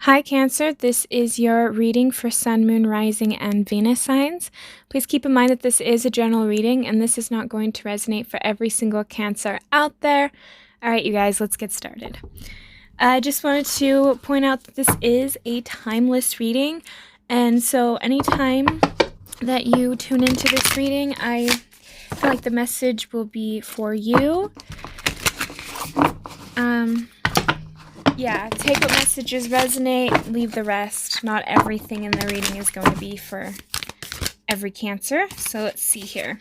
Hi, Cancer. This is your reading for Sun, Moon, Rising, and Venus signs. Please keep in mind that this is a general reading and this is not going to resonate for every single Cancer out there. All right, you guys, let's get started. I just wanted to point out that this is a timeless reading, and so anytime that you tune into this reading, I feel like the message will be for you. Yeah, take what messages resonate, leave the rest. Not everything in the reading is going to be for every Cancer. So let's see here.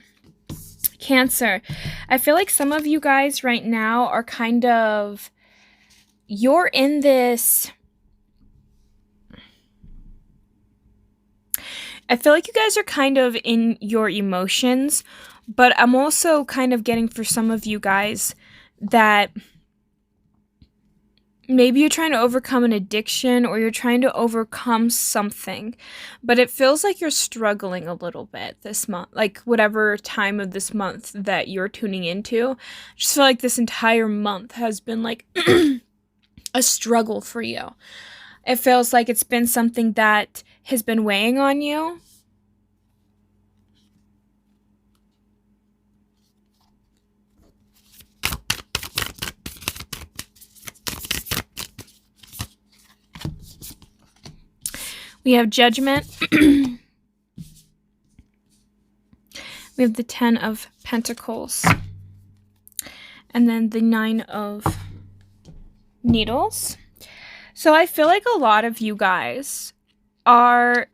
Cancer, I feel like some of you guys right now are kind of, you're in this, I feel like you guys are kind of in your emotions, but I'm also kind of getting for some of you guys that maybe you're trying to overcome an addiction or you're trying to overcome something, but it feels like you're struggling a little bit this month, like whatever time of this month that you're tuning into. I just feel like this entire month has been like a struggle for you. It feels like it's been something that has been weighing on you. We have Judgment. We have the 10 of Pentacles. And then the 9 of Needles. So I feel like a lot of you guys are...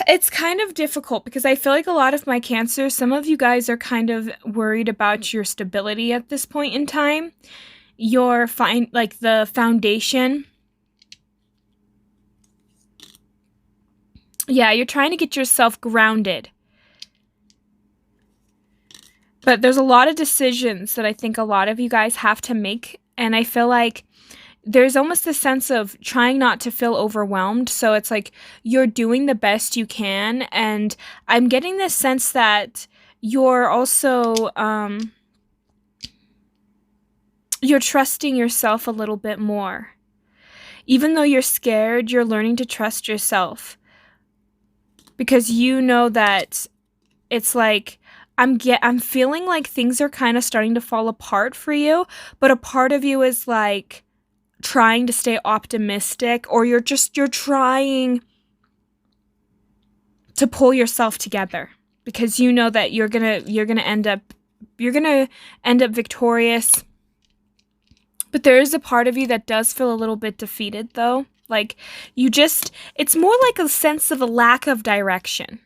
It's kind of difficult because I feel like a lot of my Cancers, some of you guys are kind of worried about your stability at this point in time. Your like the foundation. Yeah, you're trying to get yourself grounded. But there's a lot of decisions that I think a lot of you guys have to make. And I feel like there's almost a sense of trying not to feel overwhelmed. So it's like you're doing the best you can. And I'm getting this sense that you're also, you're trusting yourself a little bit more. Even though you're scared, you're learning to trust yourself. Because you know that it's like, I'm feeling like things are kind of starting to fall apart for you, but a part of you is like trying to stay optimistic, or you're trying to pull yourself together because you know that you're gonna end up victorious. But there is a part of you that does feel a little bit defeated though. Like it's more like a sense of a lack of direction.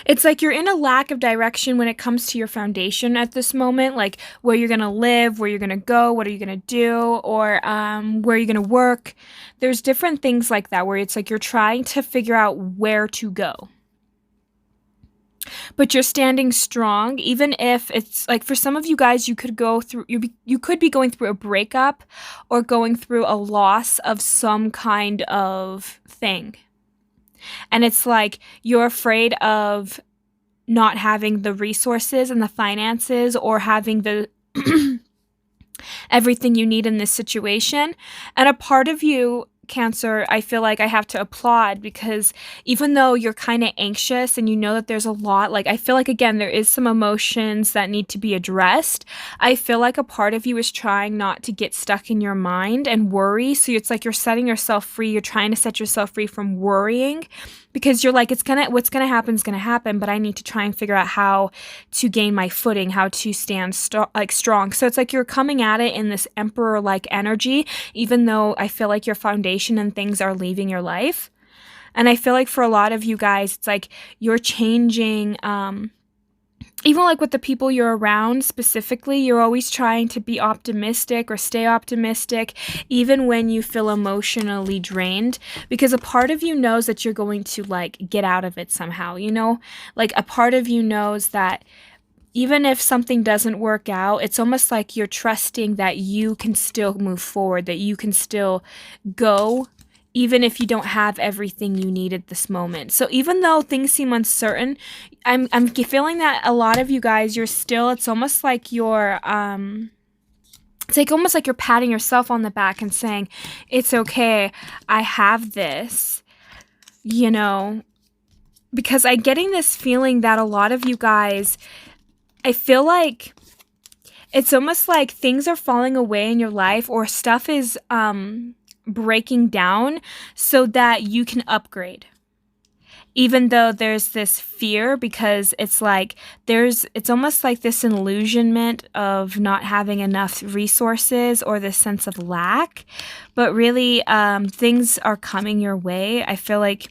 It's like you're in a lack of direction when it comes to your foundation at this moment, like where you're going to live, where you're going to go, what are you going to do, or where you're going to work. There's different things like that where it's like you're trying to figure out where to go. But you're standing strong, even if it's like for some of you guys, you could be going through a breakup or going through a loss of some kind of thing. And it's like you're afraid of not having the resources and the finances or having the everything you need in this situation. And a part of you, Cancer, I feel like I have to applaud because even though you're kind of anxious and you know that there's a lot, like I feel like, again, there is some emotions that need to be addressed. I feel like a part of you is trying not to get stuck in your mind and worry. So it's like you're setting yourself free. You're trying to set yourself free from worrying because you're like, what's going to happen is going to happen, but I need to try and figure out how to gain my footing, how to stand strong. So it's like you're coming at it in this emperor-like energy, even though I feel like your foundation and things are leaving your life. And I feel like for a lot of you guys, it's like you're changing, even like with the people you're around specifically, you're always trying to be optimistic or stay optimistic, even when you feel emotionally drained, because a part of you knows that you're going to like get out of it somehow, you know, like a part of you knows that even if something doesn't work out, it's almost like you're trusting that you can still move forward, that you can still go even if you don't have everything you need at this moment. So even though things seem uncertain, I'm feeling that a lot of you guys, you're still, it's almost like you're it's like almost like you're patting yourself on the back and saying, it's okay, I have this, you know, because I'm getting this feeling that a lot of you guys, I feel like it's almost like things are falling away in your life, or stuff is breaking down so that you can upgrade. Even though there's this fear, because it's like it's almost like this illusionment of not having enough resources, or this sense of lack, but really things are coming your way. I feel like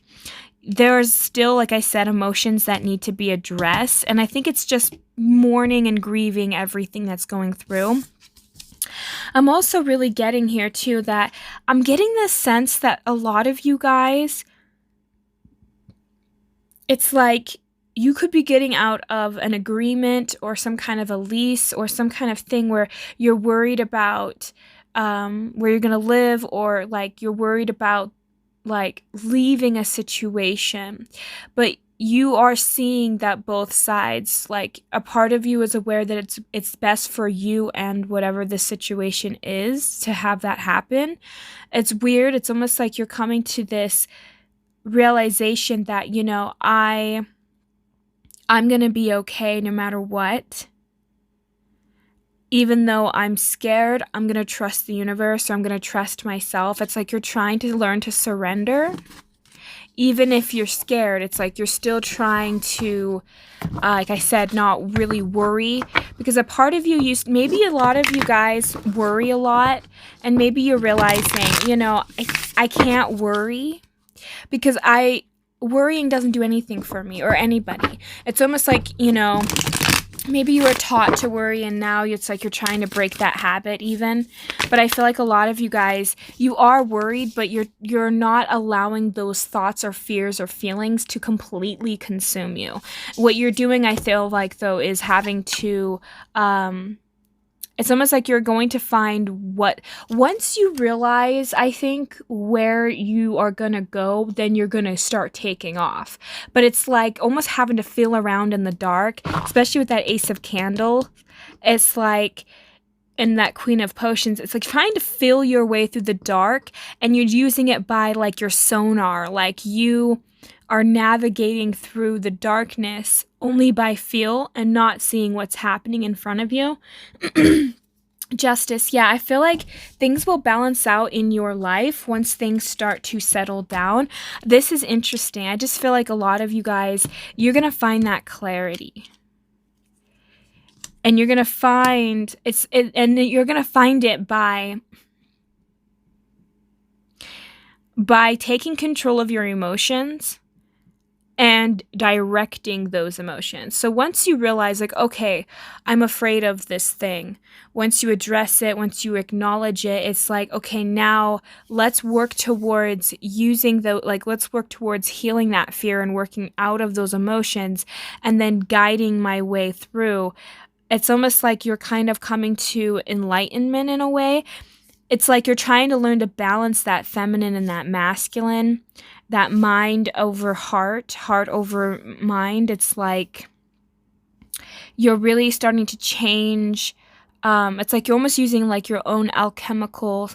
there's still, like I said, emotions that need to be addressed, and I think it's just mourning and grieving everything that's going through. I'm also really getting here too that I'm getting this sense that a lot of you guys, it's like you could be getting out of an agreement or some kind of a lease or some kind of thing where you're worried about where you're going to live, or like you're worried about like leaving a situation. But you are seeing that both sides, like a part of you is aware that it's best for you and whatever the situation is to have that happen. It's weird. It's almost like you're coming to this realization that, you know, I'm going to be okay no matter what. Even though I'm scared, I'm going to trust the universe, or I'm going to trust myself. It's like you're trying to learn to surrender. Even if you're scared, it's like you're still trying to, like I said, not really worry. Because a part of you, maybe a lot of you guys worry a lot, and maybe you're realizing, you know, I can't worry because worrying doesn't do anything for me or anybody. It's almost like, you know, maybe you were taught to worry, and now it's like you're trying to break that habit even. But I feel like a lot of you guys, you are worried, but you're not allowing those thoughts or fears or feelings to completely consume you. What you're doing, I feel like, though, is having to it's almost like you're going to find once you realize, I think, where you are going to go, then you're going to start taking off. But it's like almost having to feel around in the dark, especially with that Ace of Candles. It's like, and that Queen of Potions, it's like trying to feel your way through the dark, and you're using it by like your sonar, like you are navigating through the darkness only by feel and not seeing what's happening in front of you. Justice. Yeah, I feel like things will balance out in your life once things start to settle down. This is interesting. I just feel like a lot of you guys, you're going to find that clarity. And you're going to find you're going to find it by taking control of your emotions and directing those emotions. So once you realize, like, okay, I'm afraid of this thing, once you address it, once you acknowledge it, it's like, okay, now let's work towards let's work towards healing that fear and working out of those emotions, and then guiding my way through. It's almost like you're kind of coming to enlightenment in a way. It's like you're trying to learn to balance that feminine and that masculine, that mind over heart, heart over mind. It's like you're really starting to change. It's like you're almost using like your own alchemical,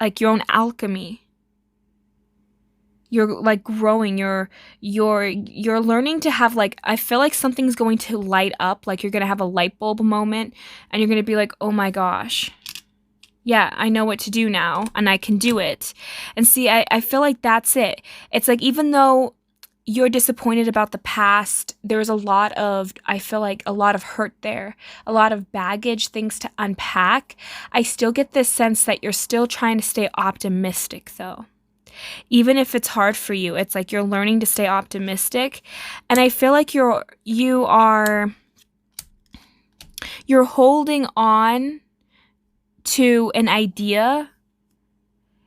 like your own alchemy. You're like growing. You're learning to have, like, I feel like something's going to light up. Like you're gonna have a light bulb moment, and you're gonna be like, oh my gosh. Yeah, I know what to do now, and I can do it. And see, I feel like that's it. It's like, even though you're disappointed about the past, there's I feel like a lot of hurt there, a lot of baggage, things to unpack. I still get this sense that you're still trying to stay optimistic, though. Even if it's hard for you, it's like you're learning to stay optimistic. And I feel like you're holding on to an idea.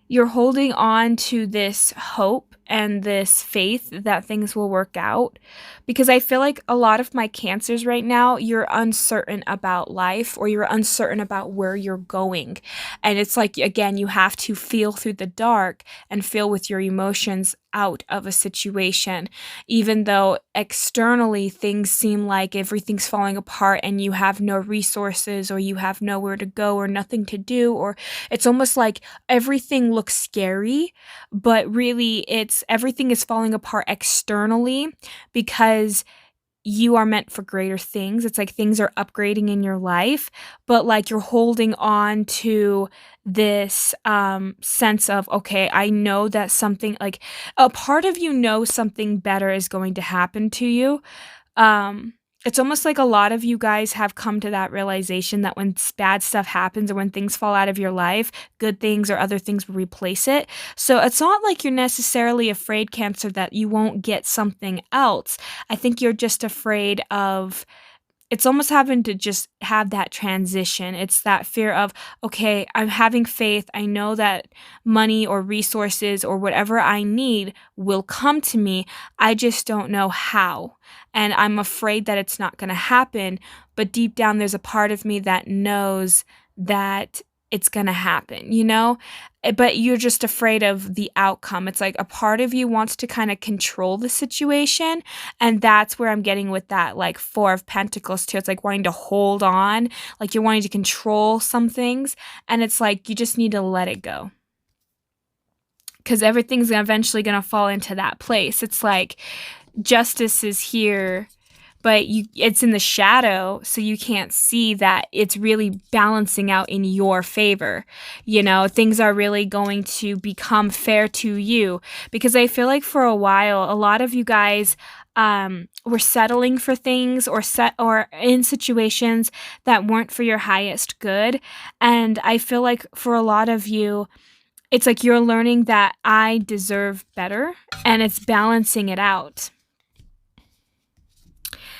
You're holding on to this hope and this faith that things will work out, because I feel like a lot of my cancers right now, you're uncertain about life, or you're uncertain about where you're going. And it's like, again, you have to feel through the dark and feel with your emotions out of a situation, even though externally things seem like everything's falling apart and you have no resources, or you have nowhere to go, or nothing to do, or it's almost like everything looks scary, but really it's everything is falling apart externally because you are meant for greater things. It's like things are upgrading in your life, but like you're holding on to this sense of, okay, I know that something, like a part of you knows something better is going to happen to you. Um, it's almost like a lot of you guys have come to that realization that when bad stuff happens, or when things fall out of your life, good things or other things will replace it. So it's not like you're necessarily afraid, Cancer, that you won't get something else. I think you're just afraid of, it's almost having to just have that transition. It's that fear of, okay, I'm having faith. I know that money or resources or whatever I need will come to me. I just don't know how. And I'm afraid that it's not going to happen. But deep down, there's a part of me that knows that it's going to happen, you know? But you're just afraid of the outcome. It's like a part of you wants to kind of control the situation. And that's where I'm getting with that, like, Four of Pentacles too. It's like wanting to hold on, like you're wanting to control some things. And it's like you just need to let it go, because everything's eventually going to fall into that place. It's like justice is here, but it's in the shadow, so you can't see that it's really balancing out in your favor. You know, things are really going to become fair to you, because I feel like for a while, a lot of you guys were settling for things, or in situations that weren't for your highest good. And I feel like for a lot of you, it's like you're learning that I deserve better, and it's balancing it out.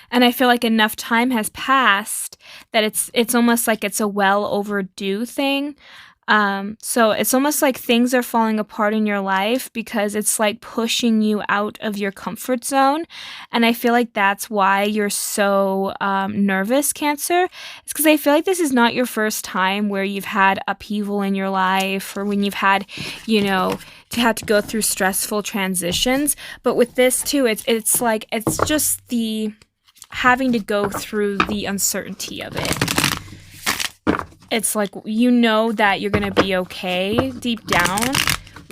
And I feel like enough time has passed that it's almost like it's a well overdue thing. So it's almost like things are falling apart in your life because it's like pushing you out of your comfort zone. And I feel like that's why you're so nervous, Cancer. It's because I feel like this is not your first time where you've had upheaval in your life, or when you've had, you know, to have to go through stressful transitions. But with this too, it's like it's just the having to go through the uncertainty of it. It's like, you know that you're going to be okay deep down,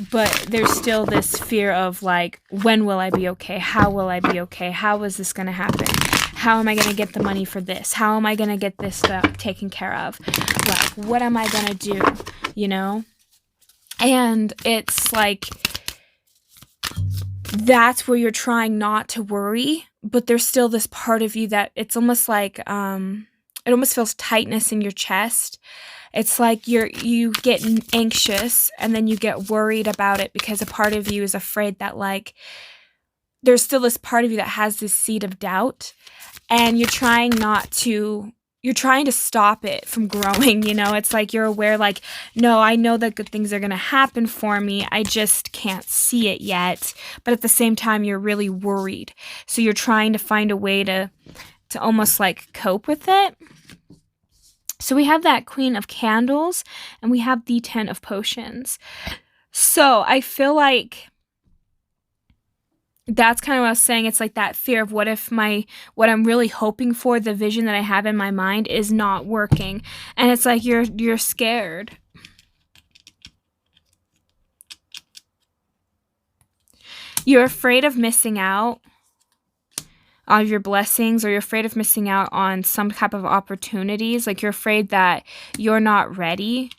but there's still this fear of like, when will I be okay? How will I be okay? How is this going to happen? How am I going to get the money for this? How am I going to get this stuff taken care of? Like, what am I going to do? You know? And it's like, that's where you're trying not to worry, but there's still this part of you that it's almost like, it almost feels tightness in your chest. It's like you get anxious, and then you get worried about it because a part of you is afraid that, like, there's still this part of you that has this seed of doubt, and you're trying to stop it from growing, you know? It's like you're aware, like, no, I know that good things are going to happen for me. I just can't see it yet. But at the same time, you're really worried. So you're trying to find a way to almost like cope with it. So we have that Queen of Candles, and we have the 10 of Potions. So I feel like that's kind of what I was saying. It's like that fear of what if what I'm really hoping for, the vision that I have in my mind, is not working. And it's like you're scared. You're afraid of missing out on your blessings, or you're afraid of missing out on some type of opportunities. Like, you're afraid that you're not ready.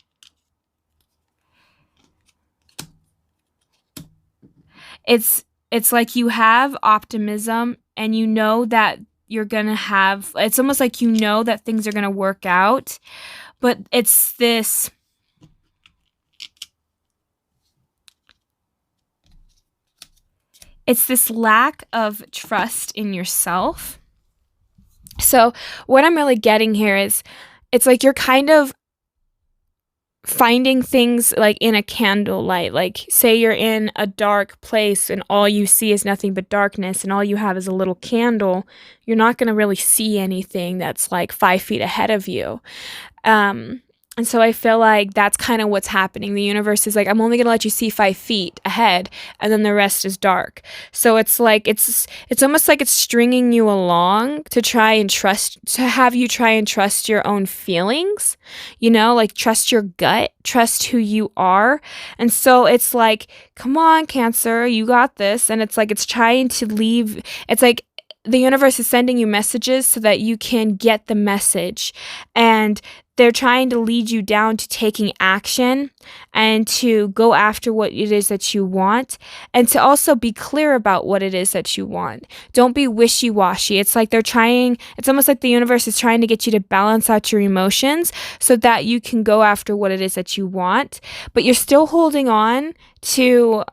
It's like you have optimism, and you know that you're gonna have, it's almost like you know that things are gonna work out, but it's this lack of trust in yourself. So what I'm really getting here is, it's like you're kind of finding things like in a candlelight. Like, say you're in a dark place and all you see is nothing but darkness and all you have is a little candle, you're not going to really see anything that's like 5 feet ahead of you. Um, and so I feel like that's kind of what's happening. The universe is like, I'm only going to let you see 5 feet ahead, and then the rest is dark. So it's like, it's almost like it's stringing you along to try and trust, to have you try and trust your own feelings, like trust your gut, trust who you are. And so it's like, come on, Cancer, you got this. And it's like, it's trying to leave, it's like, the universe is sending you messages so that you can get the message. And they're trying to lead you down to taking action and to go after what it is that you want, and to also be clear about what it is that you want. Don't be wishy-washy. It's like it's almost like the universe is trying to get you to balance out your emotions so that you can go after what it is that you want, but you're still holding on to,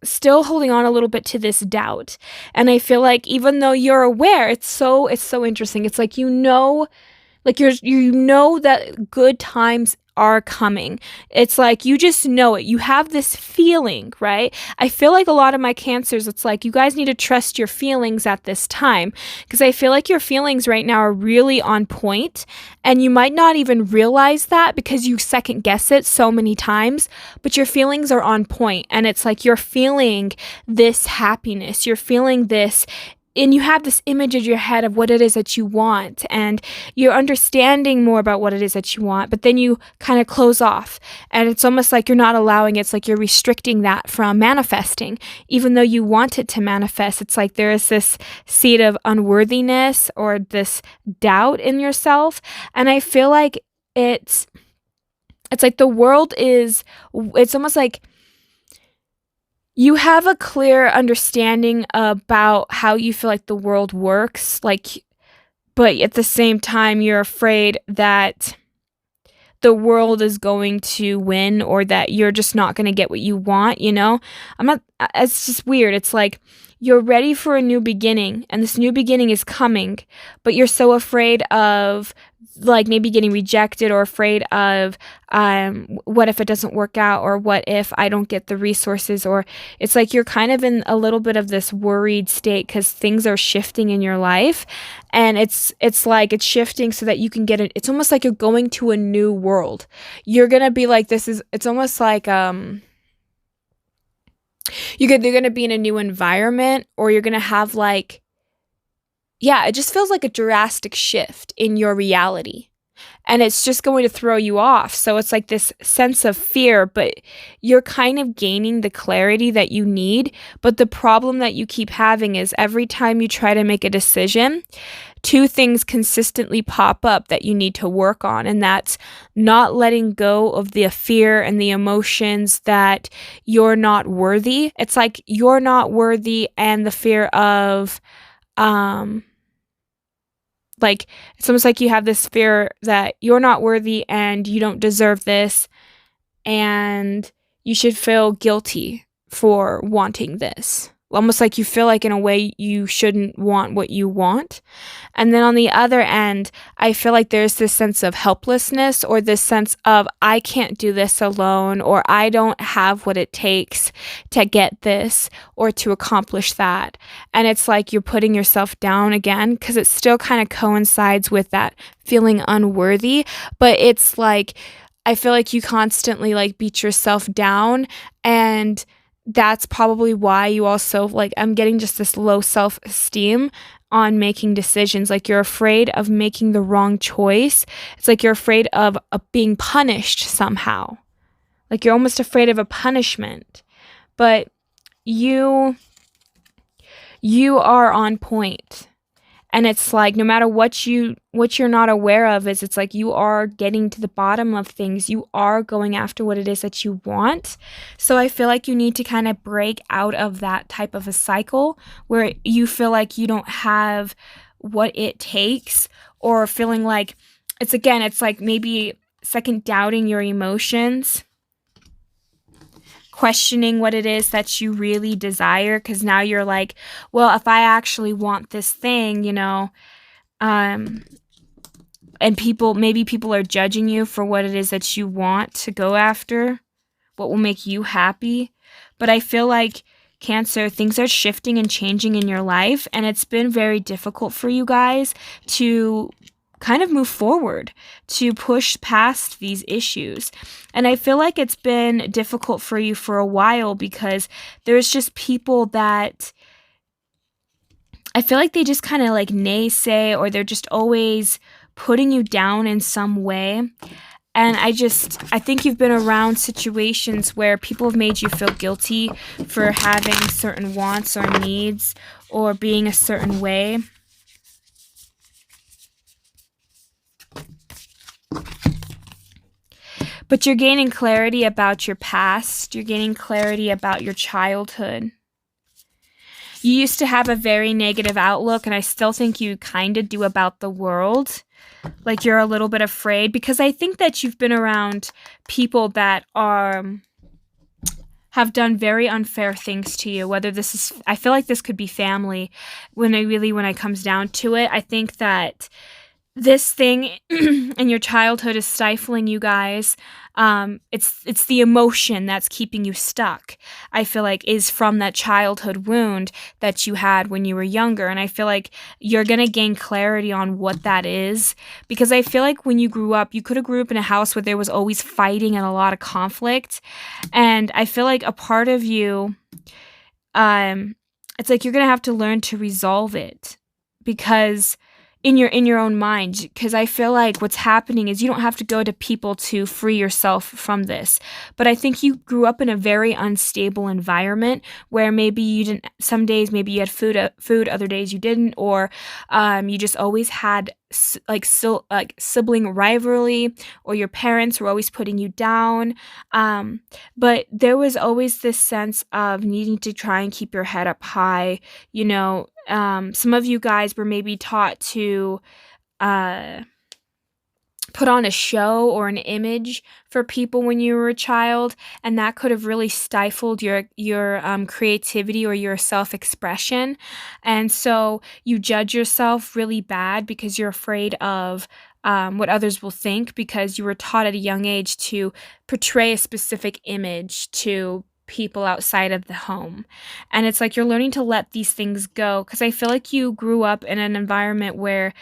still holding on a little bit to this doubt. And I feel like even though you're aware, it's so interesting. It's like, that good times are coming. It's like, you just know it. You have this feeling, right? I feel like a lot of my Cancers, it's like, you guys need to trust your feelings at this time, because I feel like your feelings right now are really on point, and you might not even realize that because you second guess it so many times, but your feelings are on point, and it's like you're feeling this happiness, you're feeling this, and you have this image in your head of what it is that you want, and you're understanding more about what it is that you want, but then you kind of close off, and it's almost like you're not allowing it. It's like you're restricting that from manifesting, even though you want it to manifest. It's like there is this seed of unworthiness or this doubt in yourself, and I feel like it's like the world is, it's almost like you have a clear understanding about how you feel like the world works, but at the same time, you're afraid that the world is going to win, or that you're just not going to get what you want, it's just weird. It's like you're ready for a new beginning, and this new beginning is coming, but you're so afraid of maybe getting rejected, or afraid of what if it doesn't work out, or what if I don't get the resources, or it's like you're kind of in a little bit of this worried state because things are shifting in your life, and it's like it's shifting so that you can get it. It's almost like you're going to a new world. You're gonna be like, it's almost like you're gonna be in a new environment, or you're gonna have it just feels like a drastic shift in your reality, and it's just going to throw you off. So it's like this sense of fear, but you're kind of gaining the clarity that you need. But the problem that you keep having is every time you try to make a decision, two things consistently pop up that you need to work on, and that's not letting go of the fear and the emotions that you're not worthy. It's like you're not worthy, and the fear of it's almost like you have this fear that you're not worthy and you don't deserve this, and you should feel guilty for wanting this. Almost like you feel like in a way you shouldn't want what you want. And then on the other end, I feel like there's this sense of helplessness, or this sense of I can't do this alone, or I don't have what it takes to get this or to accomplish that. And it's like you're putting yourself down again, because it still kind of coincides with that feeling unworthy. But it's like I feel like you constantly beat yourself down, and that's probably why you also I'm getting just this low self-esteem on making decisions. Like you're afraid of making the wrong choice. It's like you're afraid of being punished somehow. Like you're almost afraid of a punishment. But you are on point. And it's like no matter what you're not aware of, it's like you are getting to the bottom of things. You are going after what it is that you want. So I feel like you need to kind of break out of that type of a cycle where you feel like you don't have what it takes, or feeling like it's like maybe second doubting your emotions, questioning what it is that you really desire, because now you're like, well, if I actually want this thing, and maybe people are judging you for what it is that you want to go after, what will make you happy. But I feel like, Cancer, things are shifting and changing in your life, and it's been very difficult for you guys to kind of move forward, to push past these issues. And I feel like it's been difficult for you for a while because there's just people that I feel like they just kind of like naysay, or they're just always putting you down in some way. And I think you've been around situations where people have made you feel guilty for having certain wants or needs or being a certain way. But you're gaining clarity about your past. You're gaining clarity about your childhood. You used to have a very negative outlook, and I still think you kind of do, about the world. Like, you're a little bit afraid, because I think that you've been around people that have done very unfair things to you. Whether this is, I feel like this could be family. When it comes down to it, I think that this thing in your childhood is stifling you guys. It's the emotion that's keeping you stuck. I feel like is from that childhood wound that you had when you were younger, and I feel like you're gonna gain clarity on what that is, because I feel like when you grew up, you could have grew up in a house where there was always fighting and a lot of conflict, and I feel like a part of you, it's like you're gonna have to learn to resolve it, because in your own mind, because I feel like what's happening is you don't have to go to people to free yourself from this. But I think you grew up in a very unstable environment where maybe you didn't, some days maybe you had food, other days you didn't, or you just always had sibling rivalry, or your parents were always putting you down. But there was always this sense of needing to try and keep your head up high. Some of you guys were maybe taught to put on a show or an image for people when you were a child, and that could have really stifled your creativity or your self-expression. And so you judge yourself really bad because you're afraid of what others will think, because you were taught at a young age to portray a specific image to people outside of the home. And it's like you're learning to let these things go, because I feel like you grew up in an environment where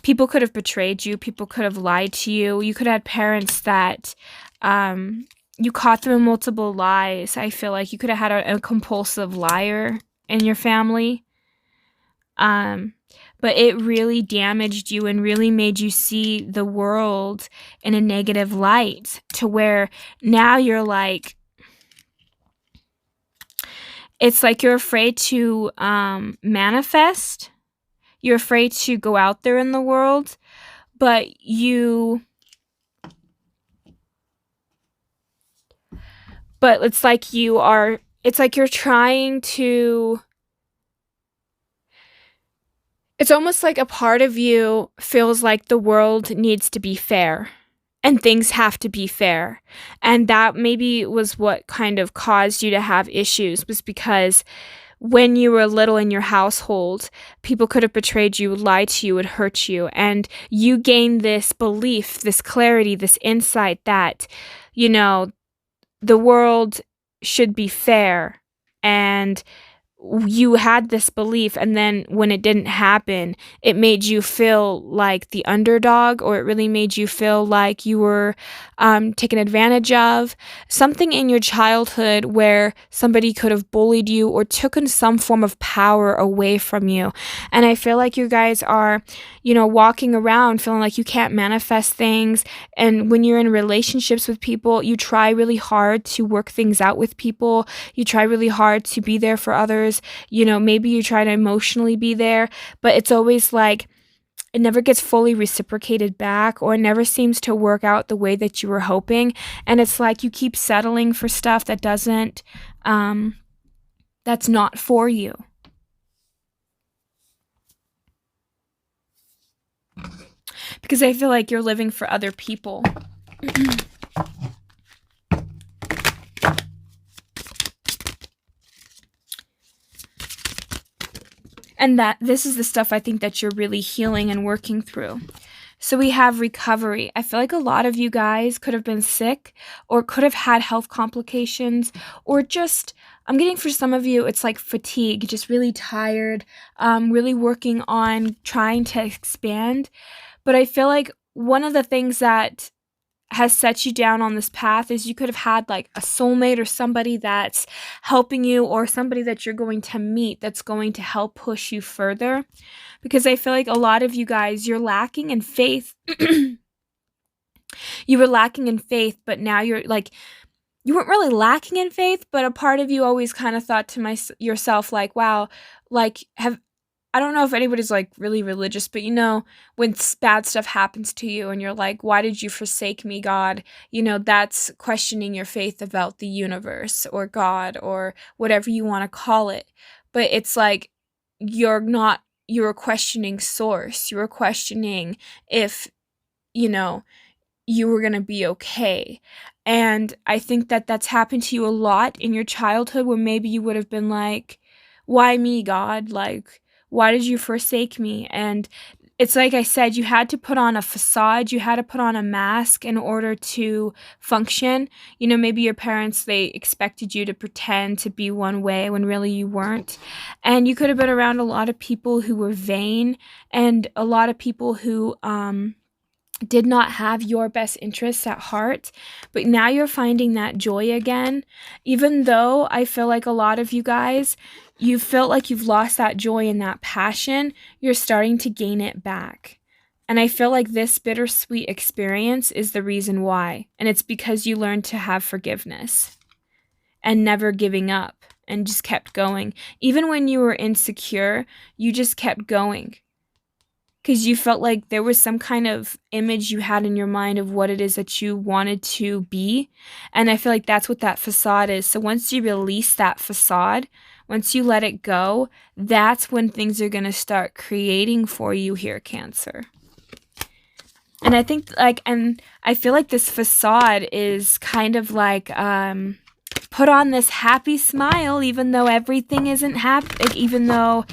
people could have betrayed you, people could have lied to you, you could have had parents that you caught them in multiple lies. I feel like you could have had a compulsive liar in your family. But it really damaged you and really made you see the world in a negative light, to where now you're like, it's like you're afraid to manifest. You're afraid to go out there in the world, but it's like you're trying to, it's almost like a part of you feels like the world needs to be fair and things have to be fair. And that maybe was what kind of caused you to have issues, was because when you were little in your household, people could have betrayed you, lied to you, would hurt you. And you gained this belief, this clarity, this insight that, the world should be fair. And you had this belief, and then when it didn't happen, it made you feel like the underdog, or it really made you feel like you were taken advantage of. Something in your childhood where somebody could have bullied you or taken some form of power away from you. And I feel like you guys are, walking around feeling like you can't manifest things. And when you're in relationships with people, you try really hard to work things out with people. You try really hard to be there for others. Maybe you try to emotionally be there, but it's always like it never gets fully reciprocated back, or it never seems to work out the way that you were hoping. And it's like you keep settling for stuff that doesn't, that's not for you. Because I feel like you're living for other people. And that this is the stuff I think that you're really healing and working through. So we have recovery. I feel like a lot of you guys could have been sick or could have had health complications, or just, I'm getting for some of you, it's like fatigue, just really tired, really working on trying to expand. But I feel like one of the things that has set you down on this path is you could have had like a soulmate or somebody that's helping you, or somebody that you're going to meet that's going to help push you further. Because I feel like a lot of you guys, you're lacking in faith. You were lacking in faith, but now you're like, you weren't really lacking in faith, but a part of you always kind of thought to yourself, like, wow, like, I don't know if anybody's like really religious, but when bad stuff happens to you and you're like, why did you forsake me, God? That's questioning your faith about the universe or God or whatever you want to call it. But it's like, you're questioning source. You were questioning if, you were going to be okay. And I think that that's happened to you a lot in your childhood, where maybe you would have been like, why me, God? Like, why did you forsake me? And it's like I said, you had to put on a facade, you had to put on a mask in order to function. Maybe your parents, they expected you to pretend to be one way when really you weren't. And you could have been around a lot of people who were vain, and a lot of people who did not have your best interests at heart. But now you're finding that joy again. Even though I feel like a lot of you guys, you felt like you've lost that joy and that passion, you're starting to gain it back. And I feel like this bittersweet experience is the reason why. And it's because you learned to have forgiveness and never giving up and just kept going. Even when you were insecure, you just kept going. Because you felt like there was some kind of image you had in your mind of what it is that you wanted to be. And I feel like that's what that facade is. So once you release that facade, once you let it go, that's when things are going to start creating for you here, Cancer. And I think and I feel like this facade is kind of like, put on this happy smile, even though everything isn't happy, even though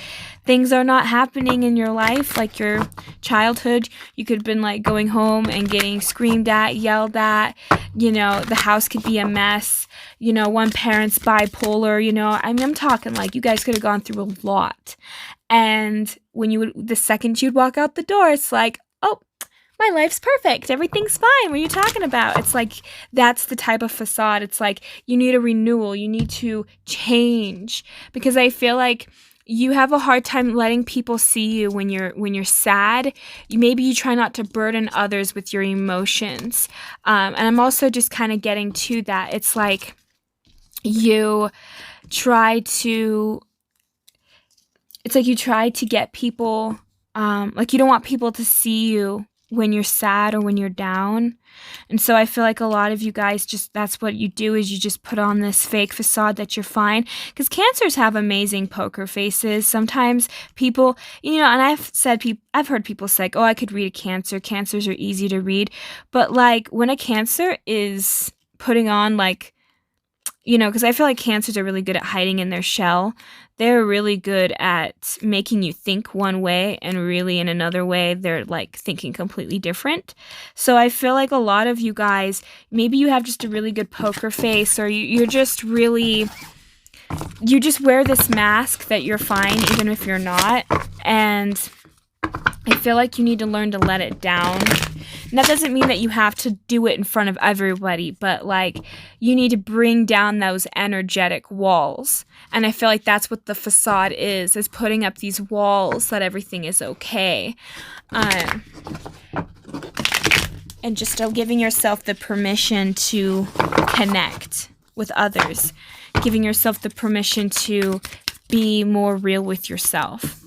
things are not happening in your life, like your childhood. You could have been like going home and getting screamed at, yelled at, the house could be a mess, one parent's bipolar, I'm talking like you guys could have gone through a lot. And the second you'd walk out the door, it's like, oh, my life's perfect. Everything's fine. What are you talking about? It's like, that's the type of facade. It's like, you need a renewal. You need to change. Because I feel like you have a hard time letting people see you when you're sad. Maybe you try not to burden others with your emotions. And I'm also just kind of getting to that. It's like you try to get people, like you don't want people to see you when you're sad or when you're down. And so I feel like a lot of you guys, that's what you do, is you just put on this fake facade that you're fine. Because Cancers have amazing poker faces. Sometimes people, and I've heard people say, oh, I could read a Cancer. Cancers are easy to read. But like when a Cancer is putting on because I feel like Cancers are really good at hiding in their shell. They're really good at making you think one way, and really in another way, they're like thinking completely different. So I feel like a lot of you guys, maybe you have just a really good poker face, or you just wear this mask that you're fine even if you're not. And I feel like you need to learn to let it down. And that doesn't mean that you have to do it in front of everybody, but like you need to bring down those energetic walls. And I feel like that's what the facade is putting up these walls that everything is okay. And just giving yourself the permission to connect with others. Giving yourself the permission to be more real with yourself.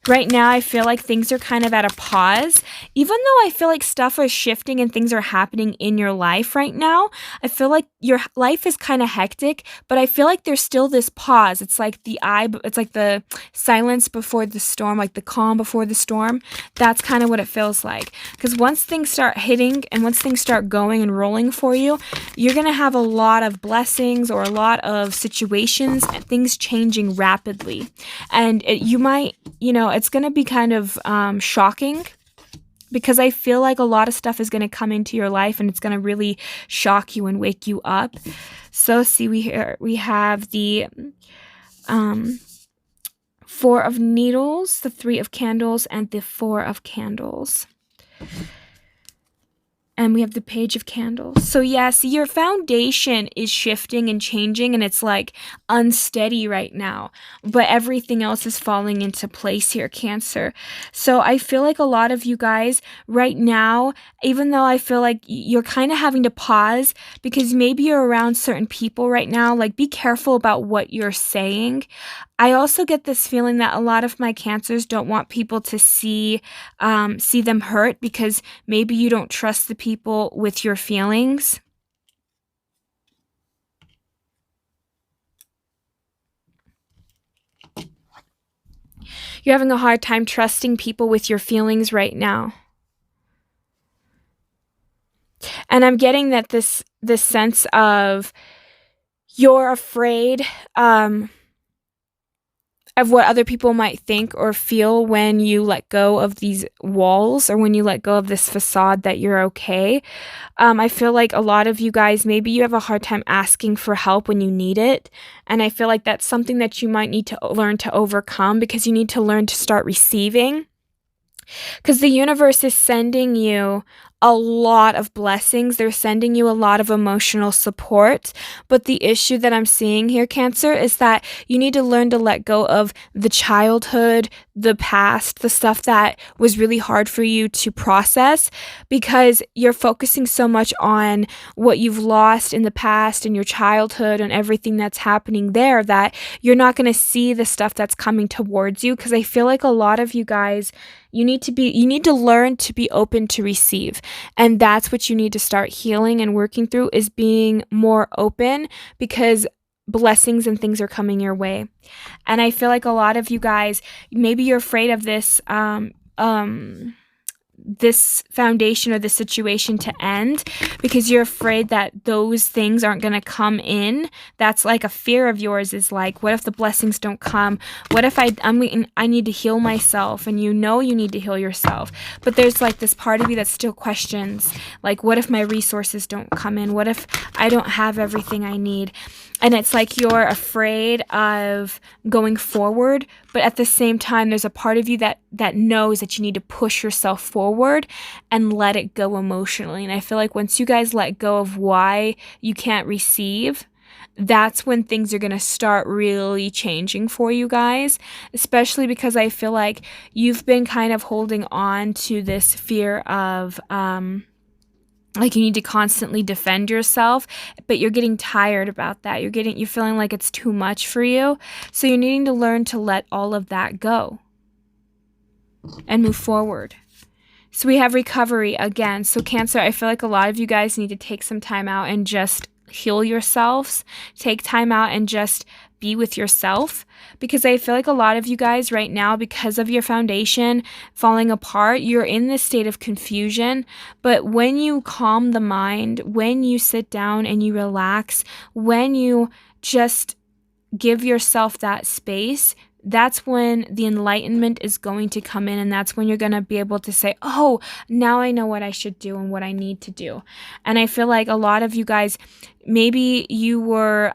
Right now, I feel like things are kind of at a pause. Even though I feel like stuff is shifting and things are happening in your life right now, I feel like your life is kind of hectic, but I feel like there's still this pause. It's like the silence before the storm, like the calm before the storm. That's kind of what it feels like. Because once things start hitting and once things start going and rolling for you, you're going to have a lot of blessings or a lot of situations and things changing rapidly. And you might, it's going to be kind of shocking, because I feel like a lot of stuff is going to come into your life and it's going to really shock you and wake you up. So see, we have the Four of Needles, the Three of Candles, and the Four of Candles. And we have the Page of Candles. So yeah, see, your foundation is shifting and changing, and it's like unsteady right now. But everything else is falling into place here, Cancer. So I feel like a lot of you guys right now, even though I feel like you're kind of having to pause because maybe you're around certain people right now, like be careful about what you're saying. I also get this feeling that a lot of my Cancers don't want people to see them hurt, because maybe you don't trust the people with your feelings. You're having a hard time trusting people with your feelings right now. And I'm getting that this sense of you're afraid of what other people might think or feel when you let go of these walls, or when you let go of this facade that you're okay. I feel like a lot of you guys, maybe you have a hard time asking for help when you need it. And I feel like that's something that you might need to learn to overcome, because you need to learn to start receiving. Because the universe is sending you a lot of blessings. They're sending you a lot of emotional support. But the issue that I'm seeing here, Cancer, is that you need to learn to let go of the childhood, the past, the stuff that was really hard for you to process, because you're focusing so much on what you've lost in the past and your childhood and everything that's happening there, that you're not going to see the stuff that's coming towards you. Because I feel like a lot of you guys, you need to learn to be open to receive. And that's what you need to start healing and working through, is being more open, because blessings and things are coming your way. And I feel like a lot of you guys, maybe you're afraid of this this foundation or this situation to end, because you're afraid that those things aren't going to come in. That's like a fear of yours, is like, what if the blessings don't come? What if I need to heal myself? And you need to heal yourself. But there's like this part of you that still questions, like, what if my resources don't come in? What if I don't have everything I need? And it's like you're afraid of going forward, but at the same time, there's a part of you that knows that you need to push yourself forward and let it go emotionally. And I feel like once you guys let go of why you can't receive, that's when things are going to start really changing for you guys, especially because I feel like you've been kind of holding on to this fear of, like, you need to constantly defend yourself, but you're getting tired about that. You're feeling like it's too much for you. So you're needing to learn to let all of that go and move forward. So we have recovery again. So Cancer, I feel like a lot of you guys need to take some time out and just heal yourselves. Take time out and just be with yourself, because I feel like a lot of you guys right now, because of your foundation falling apart, you're in this state of confusion. But when you calm the mind, when you sit down and you relax, when you just give yourself that space, that's when the enlightenment is going to come in, and that's when you're going to be able to say, oh, now I know what I should do and what I need to do. And I feel like a lot of you guys, maybe you were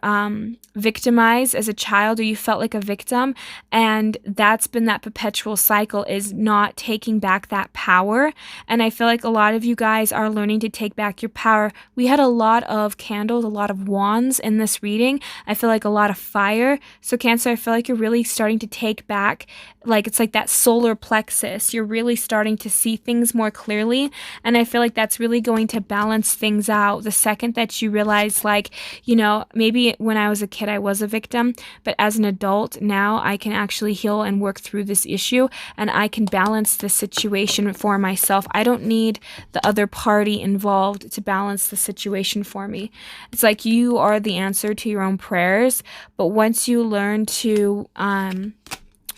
victimized as a child, or you felt like a victim, and that's been that perpetual cycle, is not taking back that power. And I feel like a lot of you guys are learning to take back your power. We had a lot of candles, a lot of wands in this reading. I feel like a lot of fire. So Cancer, I feel like you're really starting to take back, like, it's like that solar plexus. You're really starting to see things more clearly, and I feel like that's really going to balance things out the second that you realize it's like, you know, maybe when I was a kid I was a victim, but as an adult now I can actually heal and work through this issue, and I can balance the situation for myself. I don't need the other party involved to balance the situation for me. It's like you are the answer to your own prayers, but once you learn to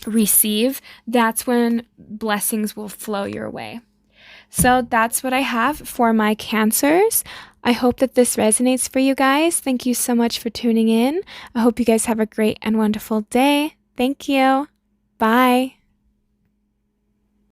receive, that's when blessings will flow your way. So that's what I have for my Cancers. I hope that this resonates for you guys. Thank you so much for tuning in. I hope you guys have a great and wonderful day. Thank you. Bye.